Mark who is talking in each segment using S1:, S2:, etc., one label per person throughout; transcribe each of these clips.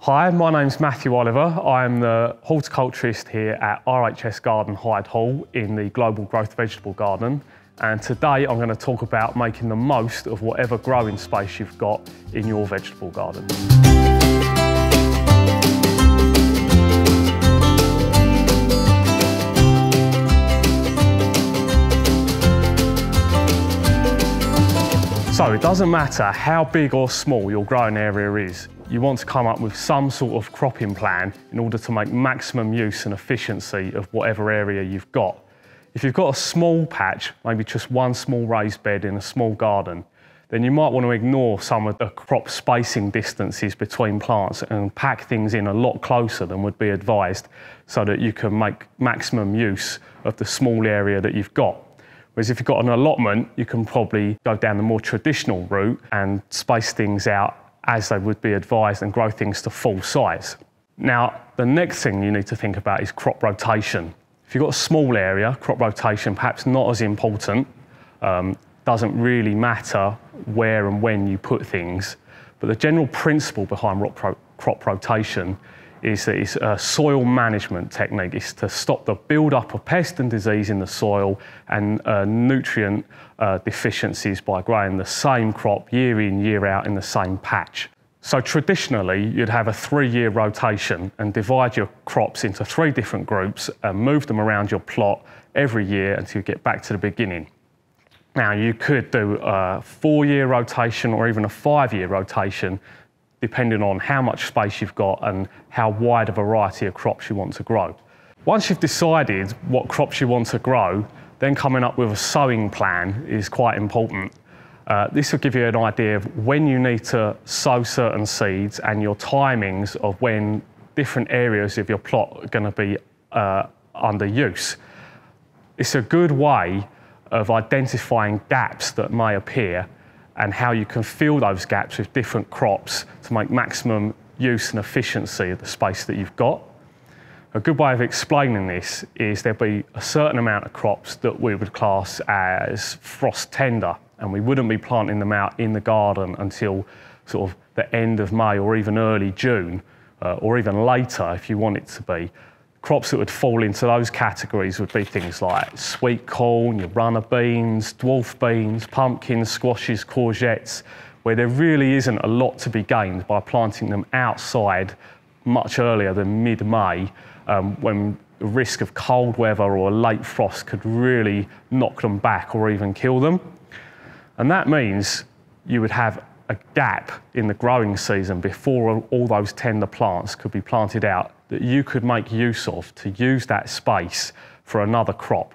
S1: Hi, my name's Matthew Oliver. I'm the horticulturist here at RHS Hyde Hall in the Global Growth Vegetable Garden. And today I'm going to talk about making the most of whatever growing space you've got in your vegetable garden. So it doesn't matter how big or small your growing area is, you want to come up with some sort of cropping plan in order to make maximum use and efficiency of whatever area you've got. If you've got a small patch, maybe just one small raised bed in a small garden, then you might want to ignore some of the crop spacing distances between plants and pack things in a lot closer than would be advised so that you can make maximum use of the small area that you've got. Whereas if you've got an allotment, you can probably go down the more traditional route and space things out as they would be advised and grow things to full size. Now, the next thing you need to think about is crop rotation. If you've got a small area, crop rotation perhaps not as important, doesn't really matter where and when you put things, but the general principle behind crop rotation is that it's a soil management technique. It's to stop the build-up of pest and disease in the soil and nutrient deficiencies by growing the same crop year in, year out in the same patch. So traditionally, you'd have a 3-year rotation and divide your crops into 3 different groups and move them around your plot every year until you get back to the beginning. Now, you could do a 4-year rotation or even a 5-year rotation, depending on how much space you've got and how wide a variety of crops you want to grow. Once you've decided what crops you want to grow, then coming up with a sowing plan is quite important. This will give you an idea of when you need to sow certain seeds and your timings of when different areas of your plot are going to be under use. It's a good way of identifying gaps that may appear and how you can fill those gaps with different crops to make maximum use and efficiency of the space that you've got. A good way of explaining this is there'll be a certain amount of crops that we would class as frost tender, and we wouldn't be planting them out in the garden until sort of the end of May or even early June, or even later if you want it to be. Crops that would fall into those categories would be things like sweet corn, your runner beans, dwarf beans, pumpkins, squashes, courgettes, where there really isn't a lot to be gained by planting them outside much earlier than mid-May, when the risk of cold weather or a late frost could really knock them back or even kill them. And that means you would have a gap in the growing season before all those tender plants could be planted out that you could make use of to use that space for another crop.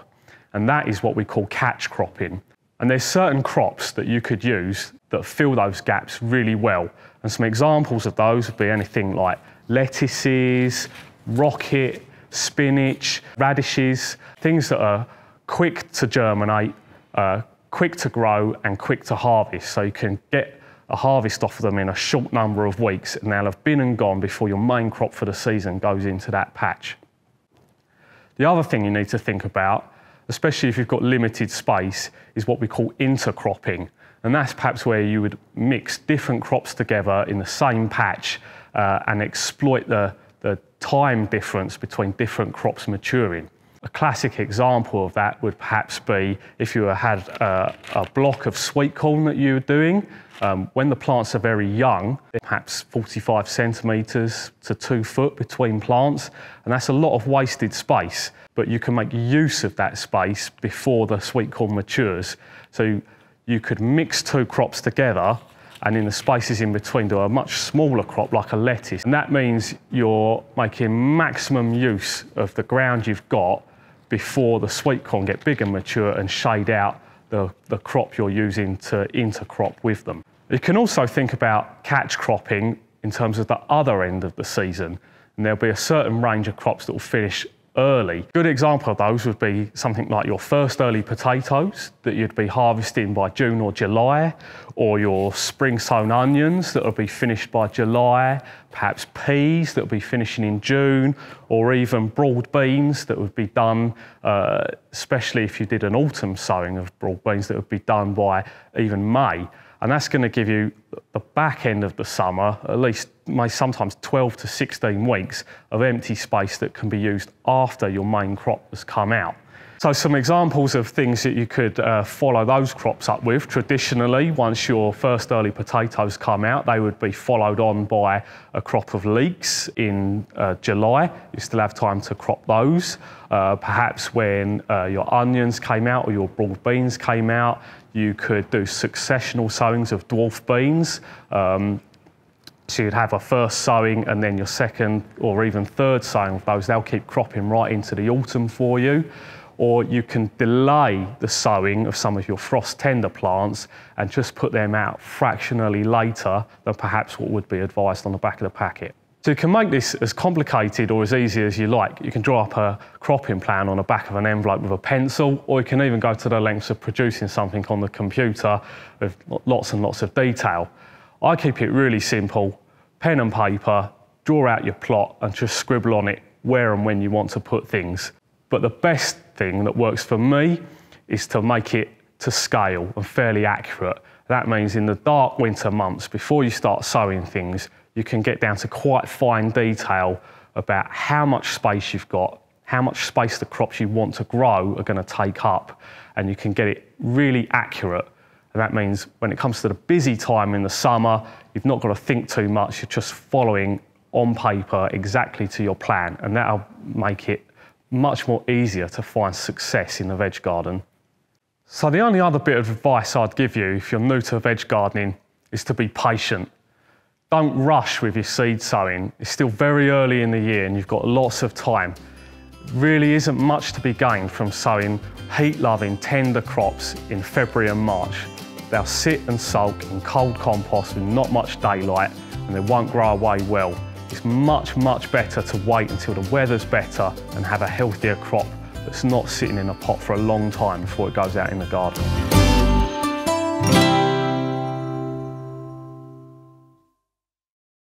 S1: And that is what we call catch cropping. And there's certain crops that you could use that fill those gaps really well. And some examples of those would be anything like lettuces, rocket, spinach, radishes, things that are quick to germinate, quick to grow and quick to harvest. So you can get a harvest off of them in a short number of weeks and they'll have been and gone before your main crop for the season goes into that patch. The other thing you need to think about, especially if you've got limited space, is what we call intercropping. And that's perhaps where you would mix different crops together in the same patch and exploit the time difference between different crops maturing. A classic example of that would perhaps be if you had a block of sweet corn that you were doing. When the plants are very young, perhaps 45 centimetres to 2 foot between plants, and that's a lot of wasted space, but you can make use of that space before the sweet corn matures. So you could mix 2 crops together and in the spaces in between do a much smaller crop like a lettuce. And that means you're making maximum use of the ground you've got before the sweet corn get big and mature and shade out the crop you're using to intercrop with them. You can also think about catch cropping in terms of the other end of the season, and there'll be a certain range of crops that will finish early. A good example of those would be something like your first early potatoes that you'd be harvesting by June or July, or your spring sown onions that will be finished by July, perhaps peas that will be finishing in June, or even broad beans that would be done, especially if you did an autumn sowing of broad beans, that would be done by even May. And that's going to give you the back end of the summer, at least sometimes 12 to 16 weeks of empty space that can be used after your main crop has come out. So some examples of things that you could follow those crops up with. Traditionally, once your first early potatoes come out, they would be followed on by a crop of leeks in July. You still have time to crop those. Perhaps when your onions came out or your broad beans came out, you could do successional sowings of dwarf beans. So you'd have a first sowing and then your second or even third sowing of those. They'll keep cropping right into the autumn for you. Or you can delay the sowing of some of your frost tender plants and just put them out fractionally later than perhaps what would be advised on the back of the packet. So you can make this as complicated or as easy as you like. You can draw up a cropping plan on the back of an envelope with a pencil, or you can even go to the lengths of producing something on the computer with lots and lots of detail. I keep it really simple, pen and paper, draw out your plot and just scribble on it where and when you want to put things. But the best thing that works for me is to make it to scale and fairly accurate. That means in the dark winter months, before you start sowing things, you can get down to quite fine detail about how much space you've got, how much space the crops you want to grow are going to take up, and you can get it really accurate. And that means when it comes to the busy time in the summer, you've not got to think too much, you're just following on paper exactly to your plan, and that'll make it much more easier to find success in the veg garden. So the only other bit of advice I'd give you if you're new to veg gardening is to be patient. Don't rush with your seed sowing. It's still very early in the year and you've got lots of time. Really isn't much to be gained from sowing heat-loving tender crops in February and March. They'll sit and sulk in cold compost with not much daylight and they won't grow away well. It's much, much better to wait until the weather's better and have a healthier crop that's not sitting in a pot for a long time before it goes out in the garden.